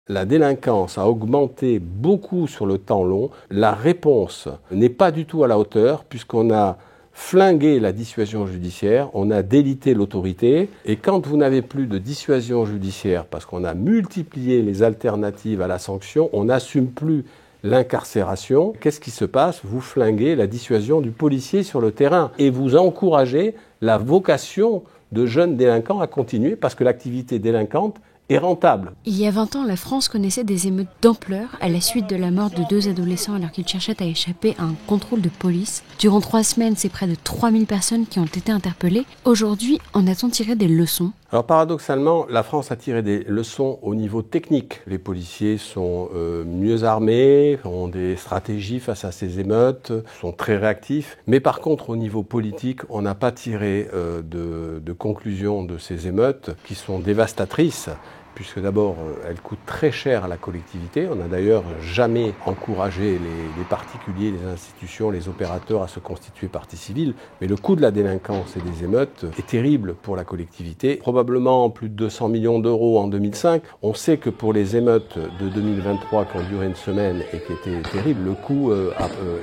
La délinquance a augmenté beaucoup sur le temps long. La réponse n'est pas du tout à la hauteur puisqu'on a flingué la dissuasion judiciaire, on a délité l'autorité. Et quand vous n'avez plus de dissuasion judiciaire parce qu'on a multiplié les alternatives à la sanction, on n'assume plus l'incarcération. Qu'est-ce qui se passe? Vous flinguez la dissuasion du policier sur le terrain et vous encouragez la vocation de jeunes délinquants à continuer parce que l'activité délinquante est rentable. Il y a 20 ans, la France connaissait des émeutes d'ampleur à la suite de la mort de 2 adolescents alors qu'ils cherchaient à échapper à un contrôle de police. Durant 3 semaines, c'est près de 3000 personnes qui ont été interpellées. Aujourd'hui, en a-t-on tiré des leçons? Alors paradoxalement, la France a tiré des leçons au niveau technique. Les policiers sont mieux armés, ont des stratégies face à ces émeutes, sont très réactifs. Mais par contre, au niveau politique, on n'a pas tiré de conclusions de ces émeutes qui sont dévastatrices. Puisque d'abord, elles coûtent très cher à la collectivité. On n'a d'ailleurs jamais encouragé les particuliers, les institutions, les opérateurs à se constituer partie civile. Mais le coût de la délinquance et des émeutes est terrible pour la collectivité. Probablement plus de 200 millions d'euros en 2005. On sait que pour les émeutes de 2023 qui ont duré une semaine et qui étaient terribles, le coût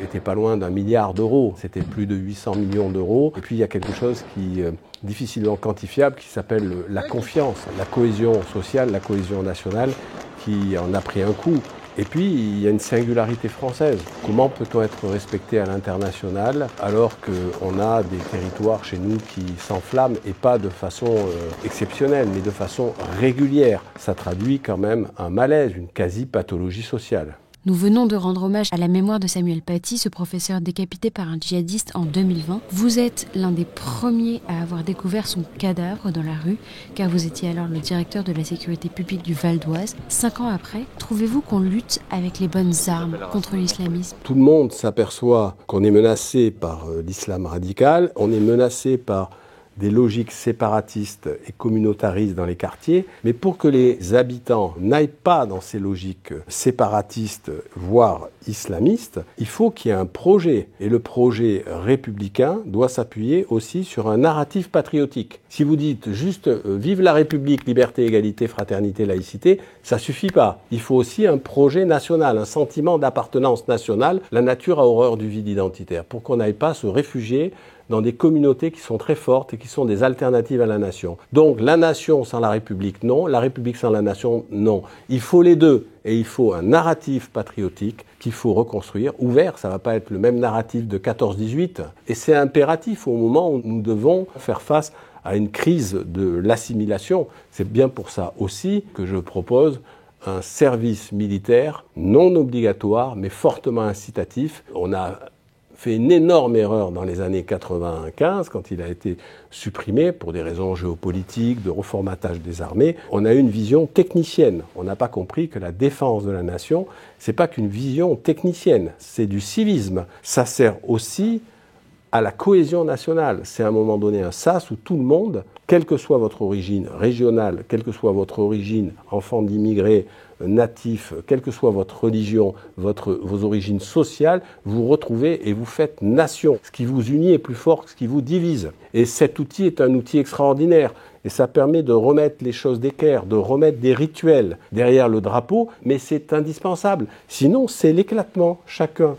était pas loin d'1 milliard d'euros. C'était plus de 800 millions d'euros. Et puis il y a quelque chose qui difficilement quantifiable qui s'appelle la confiance, la cohésion sociale, la cohésion nationale qui en a pris un coup. Et puis, il y a une singularité française. Comment peut-on être respecté à l'international alors qu'on a des territoires chez nous qui s'enflamment et pas de façon exceptionnelle, mais de façon régulière? Ça traduit quand même un malaise, une quasi-pathologie sociale. Nous venons de rendre hommage à la mémoire de Samuel Paty, ce professeur décapité par un djihadiste en 2020. Vous êtes l'un des premiers à avoir découvert son cadavre dans la rue, car vous étiez alors le directeur de la sécurité publique du Val d'Oise. 5 ans après, trouvez-vous qu'on lutte avec les bonnes armes contre l'islamisme? Tout le monde s'aperçoit qu'on est menacé par l'islam radical, on est menacé par des logiques séparatistes et communautaristes dans les quartiers, mais pour que les habitants n'aillent pas dans ces logiques séparatistes, voire islamistes, il faut qu'il y ait un projet. Et le projet républicain doit s'appuyer aussi sur un narratif patriotique. Si vous dites juste « Vive la République, liberté, égalité, fraternité, laïcité », ça suffit pas. Il faut aussi un projet national, un sentiment d'appartenance nationale. La nature a horreur du vide identitaire, pour qu'on n'aille pas se réfugier dans des communautés qui sont très fortes et qui sont des alternatives à la nation. Donc la nation sans la République, non. La République sans la nation, non. Il faut les deux. Et il faut un narratif patriotique qu'il faut reconstruire, ouvert. Ça ne va pas être le même narratif de 14-18. Et c'est impératif au moment où nous devons faire face à une crise de l'assimilation. C'est bien pour ça aussi que je propose un service militaire non obligatoire, mais fortement incitatif. On a fait une énorme erreur dans les années 95 quand il a été supprimé pour des raisons géopolitiques, de reformatage des armées. On a eu une vision technicienne. On n'a pas compris que la défense de la nation, c'est pas qu'une vision technicienne, c'est du civisme. Ça sert aussi à la cohésion nationale. C'est à un moment donné un sas où tout le monde, quelle que soit votre origine régionale, quelle que soit votre origine, enfant d'immigrés, natifs, quelle que soit votre religion, vos origines sociales, vous retrouvez et vous faites nation. Ce qui vous unit est plus fort que ce qui vous divise. Et cet outil est un outil extraordinaire. Et ça permet de remettre les choses d'équerre, de remettre des rituels derrière le drapeau, mais c'est indispensable. Sinon, c'est l'éclatement. Chacun,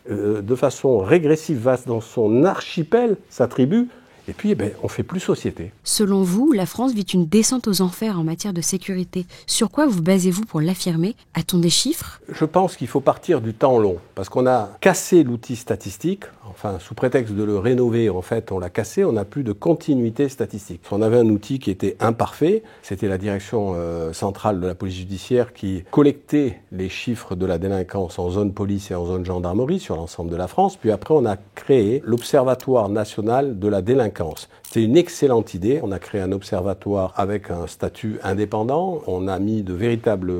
de façon régressive, va dans son archipel, sa tribu, et puis on fait plus société. Selon vous, la France vit une descente aux enfers en matière de sécurité. Sur quoi vous basez-vous pour l'affirmer? A-t-on des chiffres? Je pense qu'il faut partir du temps long, parce qu'on a cassé l'outil statistique, enfin sous prétexte de le rénover, en fait on l'a cassé, on n'a plus de continuité statistique. On avait un outil qui était imparfait, c'était la direction centrale de la police judiciaire qui collectait les chiffres de la délinquance en zone police et en zone gendarmerie sur l'ensemble de la France, puis après on a créé l'Observatoire national de la délinquance. C'est une excellente idée. On a créé un observatoire avec un statut indépendant. On a mis de véritables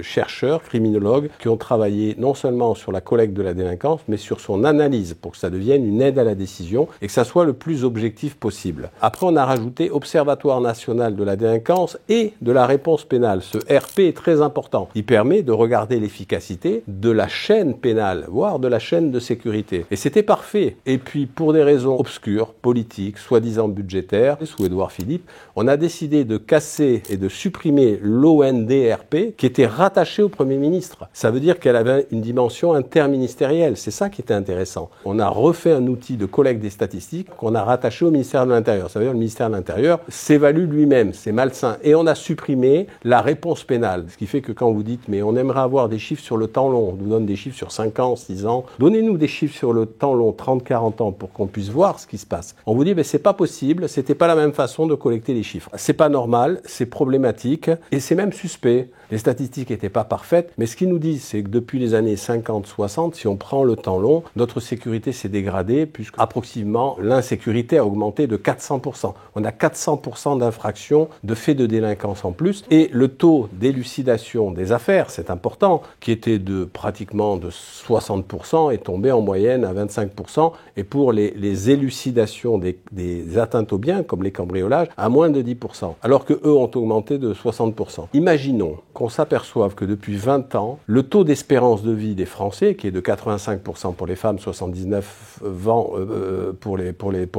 chercheurs, criminologues, qui ont travaillé non seulement sur la collecte de la délinquance, mais sur son analyse pour que ça devienne une aide à la décision et que ça soit le plus objectif possible. Après, on a rajouté Observatoire national de la délinquance et de la réponse pénale. Ce RP est très important. Il permet de regarder l'efficacité de la chaîne pénale, voire de la chaîne de sécurité. Et c'était parfait. Et puis, pour des raisons obscures, politiques, soi-disant exemples budgétaires. Sous Édouard Philippe, on a décidé de casser et de supprimer l'ONDRP qui était rattachée au Premier ministre. Ça veut dire qu'elle avait une dimension interministérielle. C'est ça qui était intéressant. On a refait un outil de collecte des statistiques qu'on a rattaché au ministère de l'Intérieur. Ça veut dire que le ministère de l'Intérieur s'évalue lui-même. C'est malsain. Et on a supprimé la réponse pénale. Ce qui fait que quand vous dites, mais on aimerait avoir des chiffres sur le temps long, on nous donne des chiffres sur 5 ans, 6 ans, donnez-nous des chiffres sur le temps long, 30, 40 ans, pour qu'on puisse voir ce qui se passe. On vous dit, mais c'est pas possible, c'était pas la même façon de collecter les chiffres. C'est pas normal, c'est problématique, et c'est même suspect. Les statistiques n'étaient pas parfaites, mais ce qu'ils nous disent, c'est que depuis les années 50, 60, si on prend le temps long, notre sécurité s'est dégradée, puisque approximativement, l'insécurité a augmenté de 400%. On a 400% d'infractions, de faits de délinquance en plus, et le taux d'élucidation des affaires, c'est important, qui était de pratiquement de 60%, est tombé en moyenne à 25%, et pour les élucidations des atteintes aux biens, comme les cambriolages, à moins de 10%, alors que eux ont augmenté de 60%. Imaginons qu'on s'aperçoive que depuis 20 ans, le taux d'espérance de vie des Français, qui est de 85% pour les femmes, 79 ans pour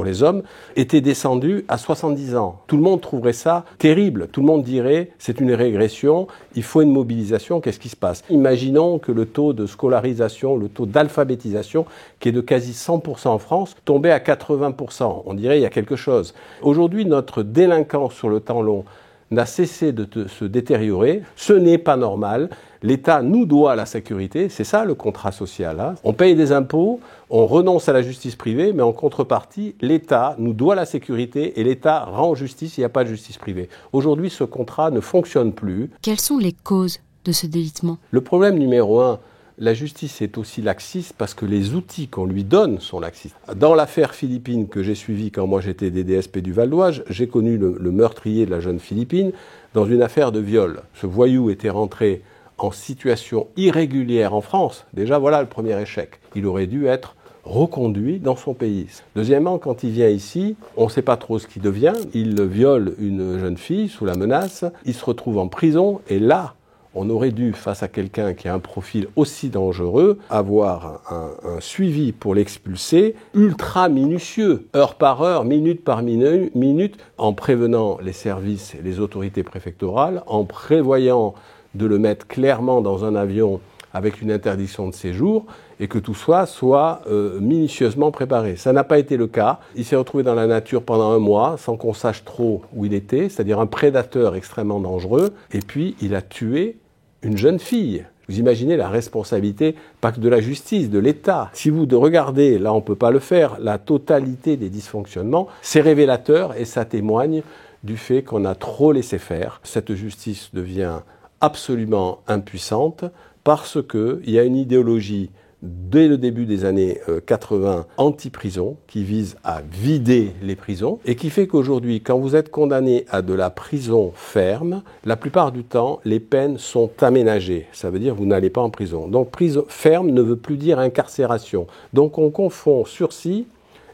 les hommes, était descendu à 70 ans. Tout le monde trouverait ça terrible. Tout le monde dirait, c'est une régression, il faut une mobilisation, qu'est-ce qui se passe? Imaginons que le taux de scolarisation, le taux d'alphabétisation, qui est de quasi 100% en France, tombait à 80%. On dirait il y a quelque chose. Aujourd'hui, notre délinquance sur le temps long n'a cessé de se détériorer. Ce n'est pas normal. L'État nous doit la sécurité. C'est ça le contrat social. Hein. On paye des impôts, on renonce à la justice privée, mais en contrepartie, l'État nous doit la sécurité et l'État rend justice, il n'y a pas de justice privée. Aujourd'hui, ce contrat ne fonctionne plus. Quelles sont les causes de ce délitement? Le problème numéro 1, la justice est aussi laxiste parce que les outils qu'on lui donne sont laxistes. Dans l'affaire Philippine que j'ai suivie quand moi j'étais DDSP du Val-d'Oise, j'ai connu le meurtrier de la jeune Philippine dans une affaire de viol. Ce voyou était rentré en situation irrégulière en France. Déjà, voilà le premier échec. Il aurait dû être reconduit dans son pays. Deuxièmement, quand il vient ici, on ne sait pas trop ce qu'il devient. Il viole une jeune fille sous la menace. Il se retrouve en prison et là, on aurait dû, face à quelqu'un qui a un profil aussi dangereux, avoir un suivi pour l'expulser ultra minutieux, heure par heure, minute par minute, en prévenant les services et les autorités préfectorales, en prévoyant de le mettre clairement dans un avion avec une interdiction de séjour et que tout soit minutieusement préparé. Ça n'a pas été le cas. Il s'est retrouvé dans la nature pendant 1 mois sans qu'on sache trop où il était, c'est-à-dire un prédateur extrêmement dangereux. Et puis, il a tué une jeune fille. Vous imaginez la responsabilité, pas que de la justice, de l'État. Si vous regardez, là on ne peut pas le faire, la totalité des dysfonctionnements, c'est révélateur et ça témoigne du fait qu'on a trop laissé faire. Cette justice devient absolument impuissante parce qu'il y a une idéologie dès le début des années 80 anti-prison qui vise à vider les prisons et qui fait qu'aujourd'hui, quand vous êtes condamné à de la prison ferme, la plupart du temps, les peines sont aménagées. Ça veut dire que vous n'allez pas en prison. Donc prison ferme ne veut plus dire incarcération. Donc on confond sursis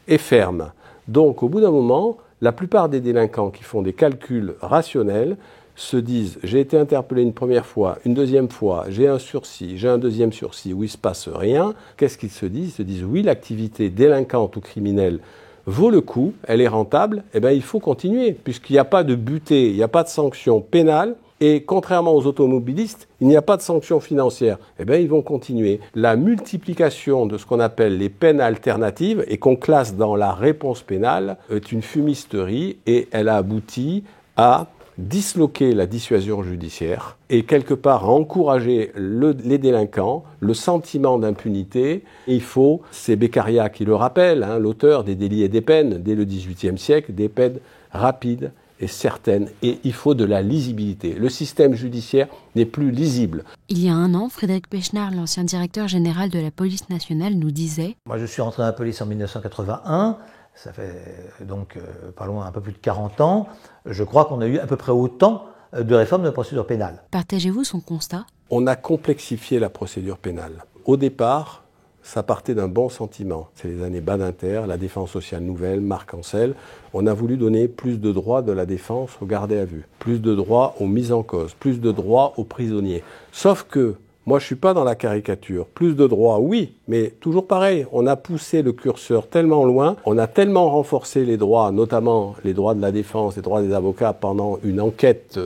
et ferme. Donc au bout d'un moment, la plupart des délinquants qui font des calculs rationnels se disent, j'ai été interpellé une première fois, une deuxième fois, j'ai un sursis, j'ai un deuxième sursis où il ne se passe rien. Qu'est-ce qu'ils se disent? Ils se disent, oui, l'activité délinquante ou criminelle vaut le coup, elle est rentable, eh bien il faut continuer, puisqu'il n'y a pas de butée, il n'y a pas de sanction pénale, et contrairement aux automobilistes, il n'y a pas de sanction financière. Eh bien, ils vont continuer. La multiplication de ce qu'on appelle les peines alternatives et qu'on classe dans la réponse pénale est une fumisterie et elle a abouti à disloquer la dissuasion judiciaire et quelque part à encourager les délinquants, le sentiment d'impunité. Il faut, c'est Beccaria qui le rappelle, l'auteur des délits et des peines, dès le XVIIIe siècle, des peines rapides et certaines, et il faut de la lisibilité. Le système judiciaire n'est plus lisible. Il y a 1 an, Frédéric Pechnard, l'ancien directeur général de la police nationale, nous disait « Moi, je suis rentré dans la police en 1981. Ça fait donc pas loin un peu plus de 40 ans. Je crois qu'on a eu à peu près autant de réformes de procédure pénale. Partagez-vous son constat? On a complexifié la procédure pénale. Au départ, ça partait d'un bon sentiment. C'est les années Badinter, la défense sociale nouvelle, Marc Ancel. On a voulu donner plus de droits de la défense aux gardés à vue, plus de droits aux mises en cause, plus de droits aux prisonniers. Sauf que Moi, je ne suis pas dans la caricature. Plus de droits, oui, mais toujours pareil. On a poussé le curseur tellement loin, on a tellement renforcé les droits, notamment les droits de la défense, les droits des avocats pendant une enquête,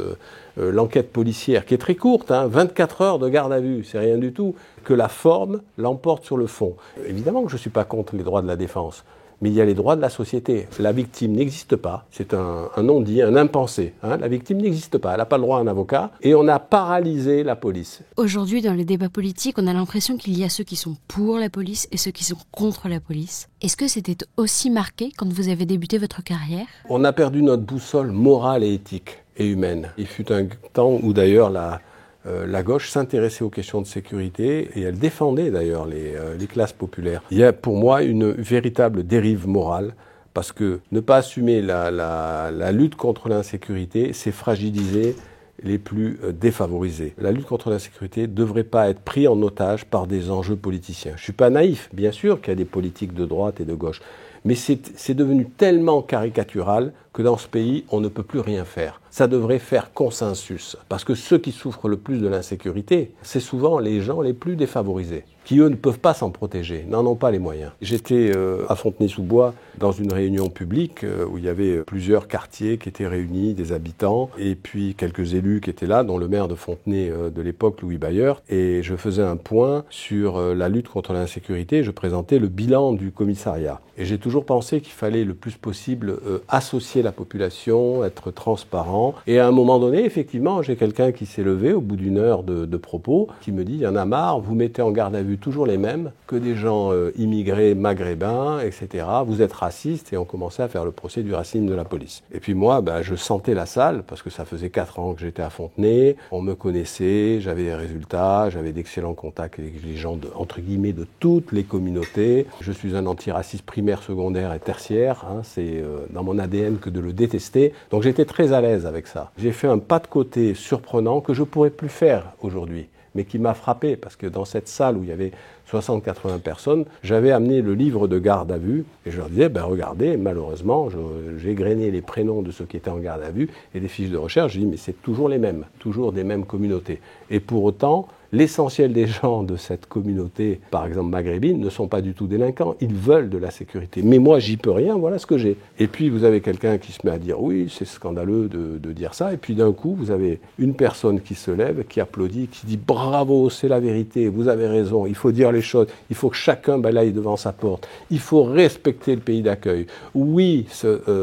l'enquête policière, qui est très courte, 24 heures de garde à vue, c'est rien du tout, que la forme l'emporte sur le fond. Évidemment que je ne suis pas contre les droits de la défense. Mais il y a les droits de la société. La victime n'existe pas. C'est un non-dit, un impensé. La victime n'existe pas. Elle n'a pas le droit à un avocat. Et on a paralysé la police. Aujourd'hui, dans les débats politiques, on a l'impression qu'il y a ceux qui sont pour la police et ceux qui sont contre la police. Est-ce que c'était aussi marqué quand vous avez débuté votre carrière ? On a perdu notre boussole morale et éthique et humaine. Il fut un temps où d'ailleurs la gauche s'intéressait aux questions de sécurité et elle défendait d'ailleurs les classes populaires. Il y a pour moi une véritable dérive morale parce que ne pas assumer la lutte contre l'insécurité, c'est fragiliser les plus défavorisés. La lutte contre l'insécurité ne devrait pas être prise en otage par des enjeux politiciens. Je ne suis pas naïf, bien sûr qu'il y a des politiques de droite et de gauche, mais c'est devenu tellement caricatural que dans ce pays, on ne peut plus rien faire. Ça devrait faire consensus, parce que ceux qui souffrent le plus de l'insécurité, c'est souvent les gens les plus défavorisés, qui eux ne peuvent pas s'en protéger, n'en ont pas les moyens. J'étais à Fontenay-sous-Bois dans une réunion publique où il y avait plusieurs quartiers qui étaient réunis, des habitants, et puis quelques élus qui étaient là, dont le maire de Fontenay de l'époque, Louis Bayer, et je faisais un point sur la lutte contre l'insécurité, je présentais le bilan du commissariat. Et j'ai toujours pensé qu'il fallait le plus possible associer la population, être transparent. Et à un moment donné, effectivement, j'ai quelqu'un qui s'est levé au bout d'une heure de propos, qui me dit « Il y en a marre, vous mettez en garde à vue toujours les mêmes, que des gens immigrés, maghrébins, etc. Vous êtes racistes » et on commençait à faire le procès du racisme de la police. Et puis moi, je sentais la salle, parce que ça faisait 4 ans que j'étais à Fontenay, on me connaissait, j'avais des résultats, j'avais d'excellents contacts avec les gens, entre guillemets, de toutes les communautés. Je suis un antiraciste primaire, secondaire et tertiaire, c'est dans mon ADN que de le détester. Donc j'étais très à l'aise avec ça. J'ai fait un pas de côté surprenant que je ne pourrais plus faire aujourd'hui, mais qui m'a frappé, parce que dans cette salle où il y avait 60-80 personnes, j'avais amené le livre de garde à vue, et je leur disais, regardez, malheureusement, j'ai égrené les prénoms de ceux qui étaient en garde à vue, et des fiches de recherche, je dis, mais c'est toujours les mêmes, toujours des mêmes communautés. Et pour autant, l'essentiel des gens de cette communauté, par exemple maghrébine, ne sont pas du tout délinquants. Ils veulent de la sécurité. Mais moi, j'y peux rien, voilà ce que j'ai. Et puis, vous avez quelqu'un qui se met à dire « oui, c'est scandaleux de dire ça ». Et puis, d'un coup, vous avez une personne qui se lève, qui applaudit, qui dit « bravo, c'est la vérité, vous avez raison, il faut dire les choses, il faut que chacun balaye devant sa porte, il faut respecter le pays d'accueil ». Oui,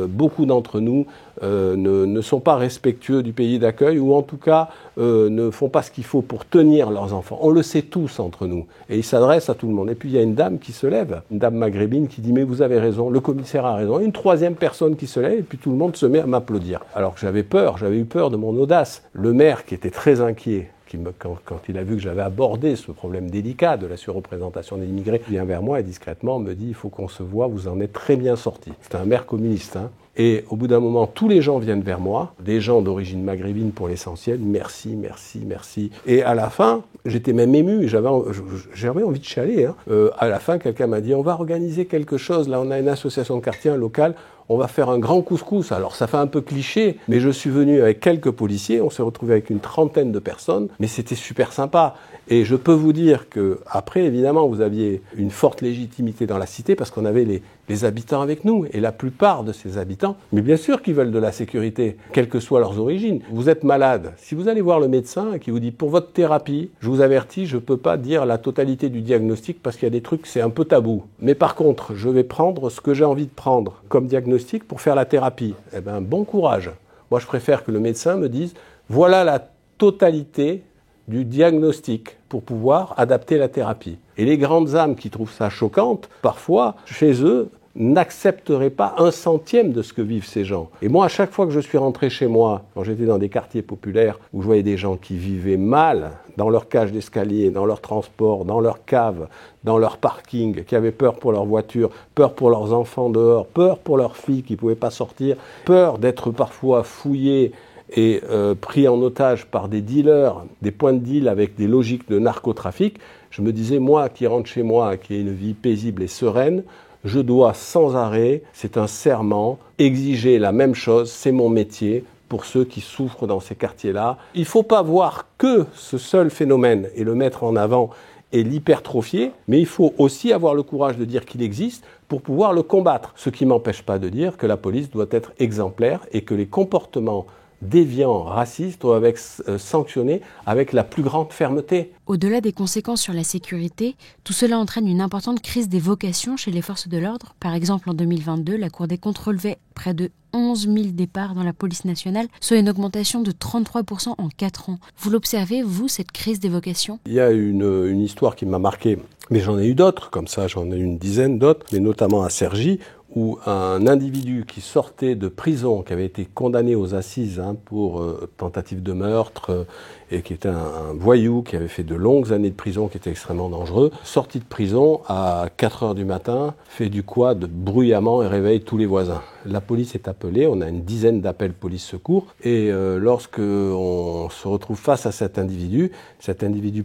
beaucoup d'entre nous ne sont pas respectueux du pays d'accueil ou en tout cas ne font pas ce qu'il faut pour tenir leurs enfants. On le sait tous entre nous. Et il s'adresse à tout le monde. Et puis il y a une dame qui se lève, une dame maghrébine qui dit « mais vous avez raison, le commissaire a raison ». Une troisième personne qui se lève et puis tout le monde se met à m'applaudir. Alors que j'avais eu peur de mon audace. Le maire qui était très inquiet, quand il a vu que j'avais abordé ce problème délicat de la surreprésentation des immigrés, il vient vers moi et discrètement me dit « il faut qu'on se voit, vous en êtes très bien sorti ». C'était un maire communiste, Et au bout d'un moment, tous les gens viennent vers moi, des gens d'origine maghrébine pour l'essentiel, merci, merci, merci. Et à la fin, j'étais même ému, j'avais envie de chialer. À la fin, quelqu'un m'a dit, on va organiser quelque chose, là on a une association de quartier, un local, on va faire un grand couscous. Alors ça fait un peu cliché, mais je suis venu avec quelques policiers, on s'est retrouvé avec une trentaine de personnes, mais c'était super sympa. Et je peux vous dire que après, évidemment, vous aviez une forte légitimité dans la cité parce qu'on avait les habitants avec nous. Et la plupart de ces habitants, mais bien sûr qu'ils veulent de la sécurité, quelles que soient leurs origines. Vous êtes malade. Si vous allez voir le médecin et qu'il vous dit, pour votre thérapie, je vous avertis, je ne peux pas dire la totalité du diagnostic parce qu'il y a des trucs, c'est un peu tabou. Mais par contre, je vais prendre ce que j'ai envie de prendre comme diagnostic pour faire la thérapie. Eh bien, bon courage. Moi, je préfère que le médecin me dise, voilà la totalité du diagnostic pour pouvoir adapter la thérapie. Et les grandes âmes qui trouvent ça choquante, parfois, chez eux, n'accepteraient pas 1/100 de ce que vivent ces gens. Et moi, à chaque fois que je suis rentré chez moi, quand j'étais dans des quartiers populaires où je voyais des gens qui vivaient mal dans leur cage d'escalier, dans leur transport, dans leur cave, dans leur parking, qui avaient peur pour leur voiture, peur pour leurs enfants dehors, peur pour leurs filles qui ne pouvaient pas sortir, peur d'être parfois fouillés et pris en otage par des dealers, des points de deal avec des logiques de narcotrafic, je me disais, moi qui rentre chez moi, qui ai une vie paisible et sereine, je dois sans arrêt, c'est un serment, exiger la même chose, c'est mon métier, pour ceux qui souffrent dans ces quartiers-là. Il ne faut pas voir que ce seul phénomène et le mettre en avant et l'hypertrophier, mais il faut aussi avoir le courage de dire qu'il existe pour pouvoir le combattre. Ce qui ne m'empêche pas de dire que la police doit être exemplaire et que les comportements déviants, racistes, doivent être sanctionnés avec la plus grande fermeté. Au-delà des conséquences sur la sécurité, tout cela entraîne une importante crise des vocations chez les forces de l'ordre. Par exemple, en 2022, la Cour des comptes relevait près de 11 000 départs dans la police nationale, soit une augmentation de 33% en 4 ans. Vous l'observez, vous, cette crise des vocations ? Il y a une histoire qui m'a marqué, mais j'en ai eu d'autres, comme ça j'en ai eu une dizaine d'autres, mais notamment à Cergy, où un individu qui sortait de prison, qui avait été condamné aux assises pour tentative de meurtre, et qui était un voyou, qui avait fait de longues années de prison, qui était extrêmement dangereux, sorti de prison à 4 heures du matin, fait du quad bruyamment et réveille tous les voisins. La police est appelée, on a une dizaine d'appels police-secours, et lorsque on se retrouve face à cet individu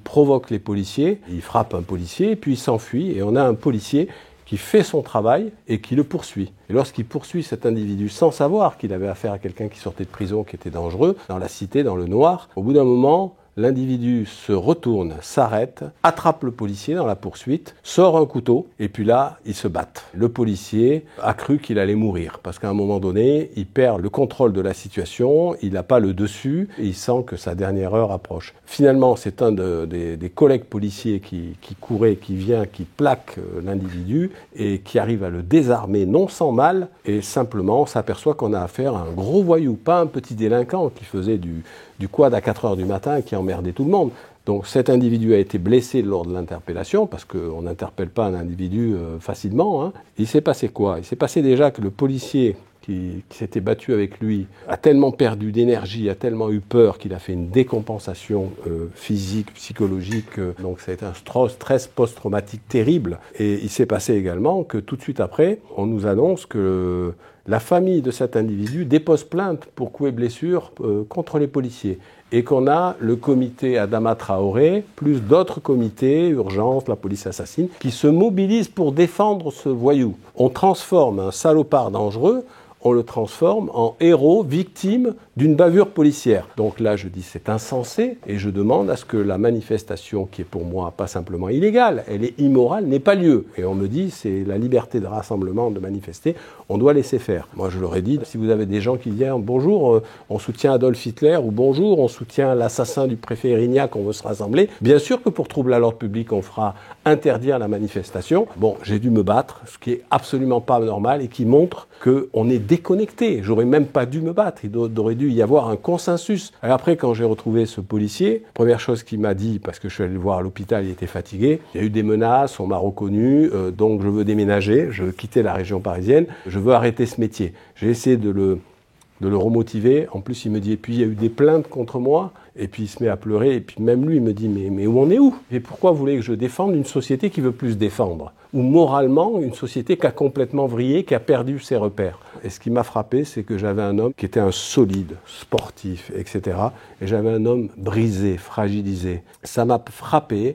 provoque les policiers, il frappe un policier, puis il s'enfuit, et on a un policier qui fait son travail et qui le poursuit. Et lorsqu'il poursuit cet individu sans savoir qu'il avait affaire à quelqu'un qui sortait de prison, qui était dangereux, dans la cité, dans le noir, au bout d'un moment, l'individu se retourne, s'arrête, attrape le policier dans la poursuite, sort un couteau, et puis là, ils se battent. Le policier a cru qu'il allait mourir, parce qu'à un moment donné, il perd le contrôle de la situation, il n'a pas le dessus, et il sent que sa dernière heure approche. Finalement, c'est un des collègues policiers qui courait, qui vient, qui plaque l'individu, et qui arrive à le désarmer, non sans mal, et simplement, on s'aperçoit qu'on a affaire à un gros voyou, pas un petit délinquant qui faisait du quad à 4 heures du matin, qui emmerdait tout le monde. Donc cet individu a été blessé lors de l'interpellation, parce qu'on n'interpelle pas un individu facilement. Il s'est passé quoi ? Il s'est passé déjà que le policier qui s'était battu avec lui a tellement perdu d'énergie, a tellement eu peur qu'il a fait une décompensation physique, psychologique. Donc ça a été un stress post-traumatique terrible. Et il s'est passé également que tout de suite après, on nous annonce que la famille de cet individu dépose plainte pour coups et blessures contre les policiers. Et qu'on a le comité Adama Traoré, plus d'autres comités, urgence, la police assassine, qui se mobilisent pour défendre ce voyou. On transforme un salopard dangereux, on le transforme en héros, victime d'une bavure policière. Donc là, je dis c'est insensé et je demande à ce que la manifestation, qui est pour moi pas simplement illégale, elle est immorale, n'ait pas lieu. Et on me dit c'est la liberté de rassemblement, de manifester, on doit laisser faire. Moi, je leur ai dit, si vous avez des gens qui disent bonjour, on soutient Adolf Hitler, ou bonjour, on soutient l'assassin du préfet Erignac, on veut se rassembler, bien sûr que pour troubler à l'ordre public, on fera interdire la manifestation. Bon, j'ai dû me battre, ce qui est absolument pas normal et qui montre qu'on est déconnecté. J'aurais même pas dû me battre, il aurait dû y avoir un consensus. Et après, quand j'ai retrouvé ce policier, première chose qu'il m'a dit, parce que je suis allé le voir à l'hôpital, il était fatigué, il y a eu des menaces, on m'a reconnu, donc je veux déménager, je veux quitter la région parisienne, je veux arrêter ce métier. J'ai essayé de le remotiver. En plus, il me dit, et puis il y a eu des plaintes contre moi, et puis il se met à pleurer, et puis même lui, il me dit, mais où on est où ? Et pourquoi vous voulez que je défende une société qui veut plus se défendre ? Ou moralement, une société qui a complètement vrillé, qui a perdu ses repères. Et ce qui m'a frappé, c'est que j'avais un homme qui était un solide, sportif, etc. Et j'avais un homme brisé, fragilisé. Ça m'a frappé.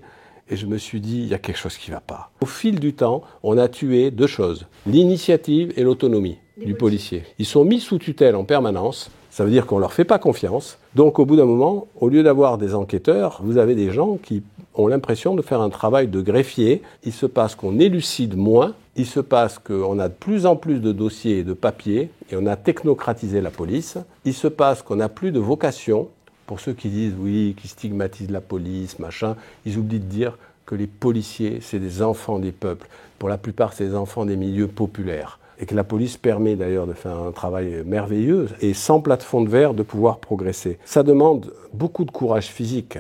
Et je me suis dit, il y a quelque chose qui ne va pas. Au fil du temps, on a tué 2 choses, l'initiative et l'autonomie du policier. Ils sont mis sous tutelle en permanence, ça veut dire qu'on ne leur fait pas confiance. Donc au bout d'un moment, au lieu d'avoir des enquêteurs, vous avez des gens qui ont l'impression de faire un travail de greffier. Il se passe qu'on élucide moins, il se passe qu'on a de plus en plus de dossiers et de papiers, et on a technocratisé la police. Il se passe qu'on n'a plus de vocation. Pour ceux qui disent, oui, qui stigmatisent la police, machin, ils oublient de dire que les policiers, c'est des enfants des peuples. Pour la plupart, c'est des enfants des milieux populaires. Et que la police permet d'ailleurs de faire un travail merveilleux et sans plafond de verre de pouvoir progresser. Ça demande beaucoup de courage physique.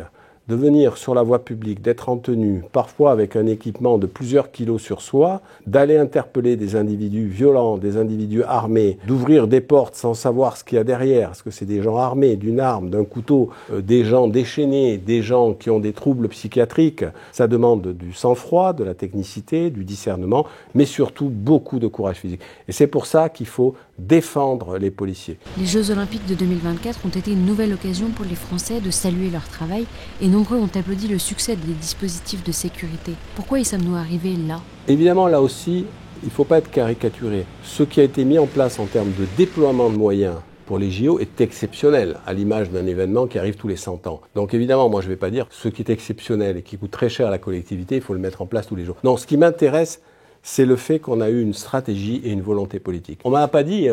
De venir sur la voie publique, d'être en tenue, parfois avec un équipement de plusieurs kilos sur soi, d'aller interpeller des individus violents, des individus armés, d'ouvrir des portes sans savoir ce qu'il y a derrière, est-ce que c'est des gens armés, d'une arme, d'un couteau, des gens déchaînés, des gens qui ont des troubles psychiatriques. Ça demande du sang-froid, de la technicité, du discernement, mais surtout beaucoup de courage physique. Et c'est pour ça qu'il faut défendre les policiers. Les Jeux Olympiques de 2024 ont été une nouvelle occasion pour les Français de saluer leur travail et nombreux ont applaudi le succès des dispositifs de sécurité. Pourquoi y sommes-nous arrivés là ? Évidemment, là aussi, il ne faut pas être caricaturé. Ce qui a été mis en place en termes de déploiement de moyens pour les JO est exceptionnel, à l'image d'un événement qui arrive tous les 100 ans. Donc évidemment, moi je ne vais pas dire que ce qui est exceptionnel et qui coûte très cher à la collectivité, il faut le mettre en place tous les jours. Non, ce qui m'intéresse, c'est le fait qu'on a eu une stratégie et une volonté politique. On ne m'a pas dit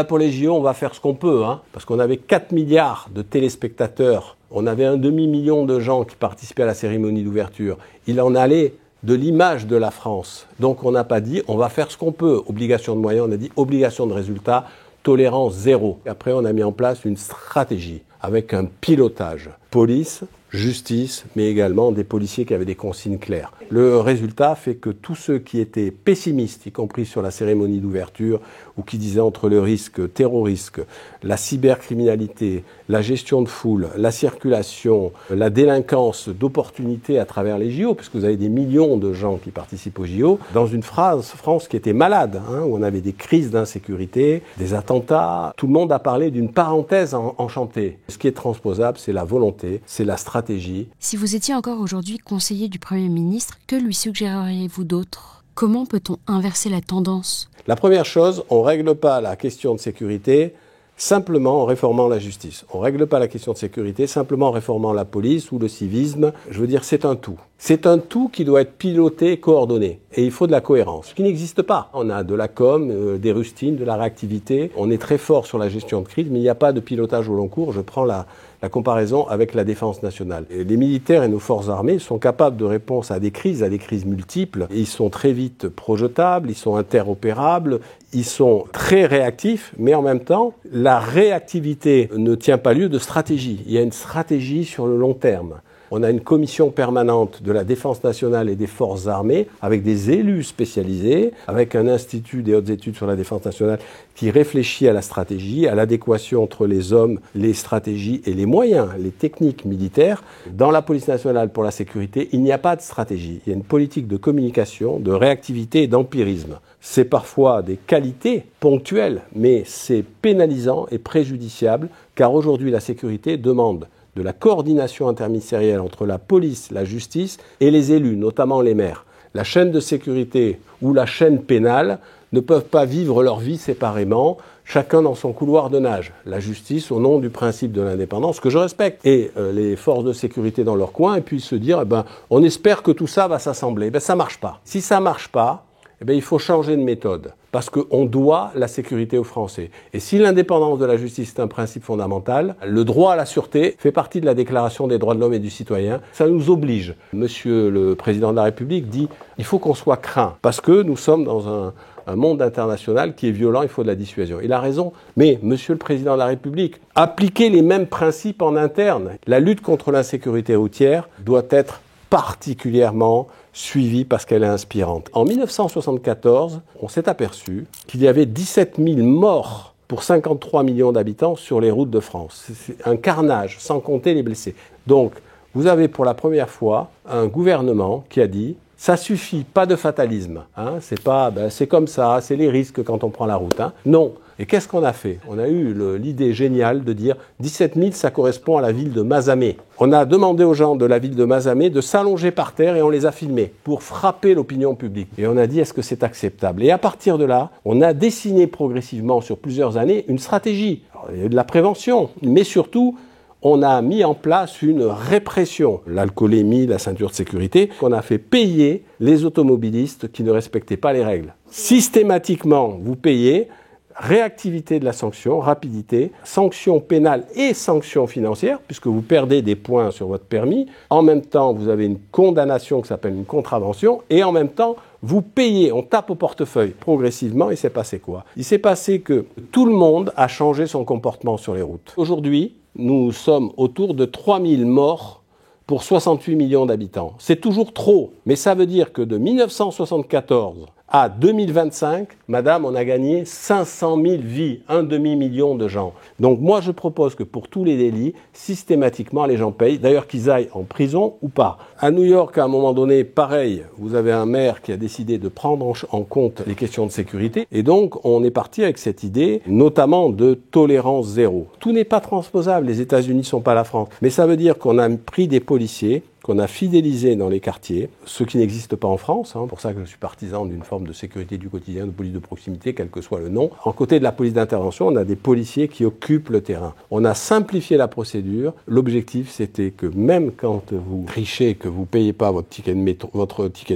pour les JO, on va faire ce qu'on peut, parce qu'on avait 4 milliards de téléspectateurs, on avait 1,5 million de gens qui participaient à la cérémonie d'ouverture. Il en allait de l'image de la France. Donc on n'a pas dit on va faire ce qu'on peut, obligation de moyens, on a dit obligation de résultat, tolérance zéro. Et après on a mis en place une stratégie avec un pilotage. Police, justice, mais également des policiers qui avaient des consignes claires. Le résultat fait que tous ceux qui étaient pessimistes, y compris sur la cérémonie d'ouverture, ou qui disaient entre le risque terroriste, la cybercriminalité, la gestion de foule, la circulation, la délinquance d'opportunités à travers les JO, puisque vous avez des millions de gens qui participent aux JO, dans une France qui était malade, où on avait des crises d'insécurité, des attentats, tout le monde a parlé d'une parenthèse enchantée. Ce qui est transposable, c'est la volonté, c'est la stratégie. Si vous étiez encore aujourd'hui conseiller du Premier ministre, que lui suggéreriez-vous d'autre ? Comment peut-on inverser la tendance ? La première chose, on ne règle pas la question de sécurité simplement en réformant la justice. On ne règle pas la question de sécurité simplement en réformant la police ou le civisme. Je veux dire, c'est un tout. C'est un tout qui doit être piloté, coordonné. Et il faut de la cohérence, ce qui n'existe pas. On a de la com, des rustines, de la réactivité. On est très fort sur la gestion de crise, mais il n'y a pas de pilotage au long cours. Je prends la comparaison avec la défense nationale. Et les militaires et nos forces armées sont capables de répondre à des crises multiples. Ils sont très vite projetables, ils sont interopérables, ils sont très réactifs, mais en même temps, la réactivité ne tient pas lieu de stratégie. Il y a une stratégie sur le long terme. On a une commission permanente de la défense nationale et des forces armées avec des élus spécialisés, avec un institut des hautes études sur la défense nationale qui réfléchit à la stratégie, à l'adéquation entre les hommes, les stratégies et les moyens, les techniques militaires. Dans la police nationale pour la sécurité, il n'y a pas de stratégie. Il y a une politique de communication, de réactivité et d'empirisme. C'est parfois des qualités ponctuelles, mais c'est pénalisant et préjudiciable car aujourd'hui la sécurité demande de la coordination interministérielle entre la police, la justice et les élus, notamment les maires. La chaîne de sécurité ou la chaîne pénale ne peuvent pas vivre leur vie séparément, chacun dans son couloir de nage. La justice, au nom du principe de l'indépendance, que je respecte, et les forces de sécurité dans leur coin, et puis se dire, on espère que tout ça va s'assembler. Ça marche pas. Si ça marche pas, il faut changer de méthode, parce qu'on doit la sécurité aux Français. Et si l'indépendance de la justice est un principe fondamental, le droit à la sûreté fait partie de la Déclaration des droits de l'homme et du citoyen. Ça nous oblige. Monsieur le Président de la République dit il faut qu'on soit craint, parce que nous sommes dans un monde international qui est violent, il faut de la dissuasion. Il a raison, mais Monsieur le Président de la République, appliquer les mêmes principes en interne. La lutte contre l'insécurité routière doit être particulièrement suivie parce qu'elle est inspirante. En 1974, on s'est aperçu qu'il y avait 17 000 morts pour 53 millions d'habitants sur les routes de France. C'est un carnage, sans compter les blessés. Donc, vous avez pour la première fois un gouvernement qui a dit « ça suffit, pas de fatalisme. C'est pas, c'est comme ça, c'est les risques quand on prend la route. » Non. Et qu'est-ce qu'on a fait ? On a eu l'idée géniale de dire 17 000, ça correspond à la ville de Mazamet. On a demandé aux gens de la ville de Mazamet de s'allonger par terre et on les a filmés pour frapper l'opinion publique. Et on a dit, est-ce que c'est acceptable ? Et à partir de là, on a dessiné progressivement sur plusieurs années une stratégie. Alors, il y a eu de la prévention, mais surtout, on a mis en place une répression, l'alcoolémie, la ceinture de sécurité, qu'on a fait payer les automobilistes qui ne respectaient pas les règles. Systématiquement, vous payez. Réactivité de la sanction, rapidité, sanction pénale et sanction financière, puisque vous perdez des points sur votre permis. En même temps, vous avez une condamnation qui s'appelle une contravention, et en même temps, vous payez, on tape au portefeuille. Progressivement, il s'est passé quoi ? Il s'est passé que tout le monde a changé son comportement sur les routes. Aujourd'hui, nous sommes autour de 3000 morts pour 68 millions d'habitants. C'est toujours trop, mais ça veut dire que de 1974 à 2025, madame, on a gagné 500 000 vies, 1,5 million de gens. Donc moi, je propose que pour tous les délits, systématiquement, les gens payent, d'ailleurs qu'ils aillent en prison ou pas. À New York, à un moment donné, pareil, vous avez un maire qui a décidé de prendre en compte les questions de sécurité. Et donc, on est parti avec cette idée, notamment de tolérance zéro. Tout n'est pas transposable, les États-Unis ne sont pas la France. Mais ça veut dire qu'on a pris des policiers, qu'on a fidélisé dans les quartiers, ce qui n'existe pas en France, pour ça que je suis partisan d'une forme de sécurité du quotidien, de police de proximité, quel que soit le nom. En côté de la police d'intervention, on a des policiers qui occupent le terrain. On a simplifié la procédure. L'objectif, c'était que même quand vous trichez, que vous ne payez pas votre ticket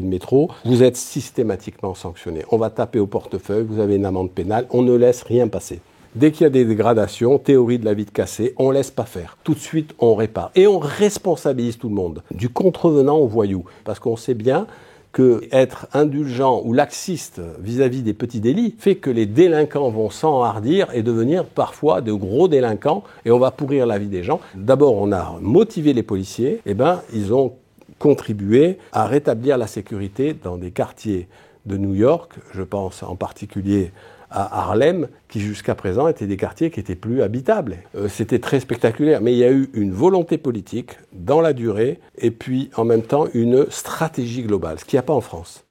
de métro, vous êtes systématiquement sanctionné. On va taper au portefeuille, vous avez une amende pénale, on ne laisse rien passer. Dès qu'il y a des dégradations, théorie de la vitre cassée, on ne laisse pas faire. Tout de suite, on répare. Et on responsabilise tout le monde, du contrevenant au voyou. Parce qu'on sait bien qu'être indulgent ou laxiste vis-à-vis des petits délits fait que les délinquants vont s'enhardir et devenir parfois de gros délinquants et on va pourrir la vie des gens. D'abord, on a motivé les policiers, ils ont contribué à rétablir la sécurité dans des quartiers de New York, je pense en particulier à Harlem, qui jusqu'à présent étaient des quartiers qui étaient plus habitables. C'était très spectaculaire, mais il y a eu une volonté politique dans la durée et puis en même temps une stratégie globale, ce qu'il n'y a pas en France.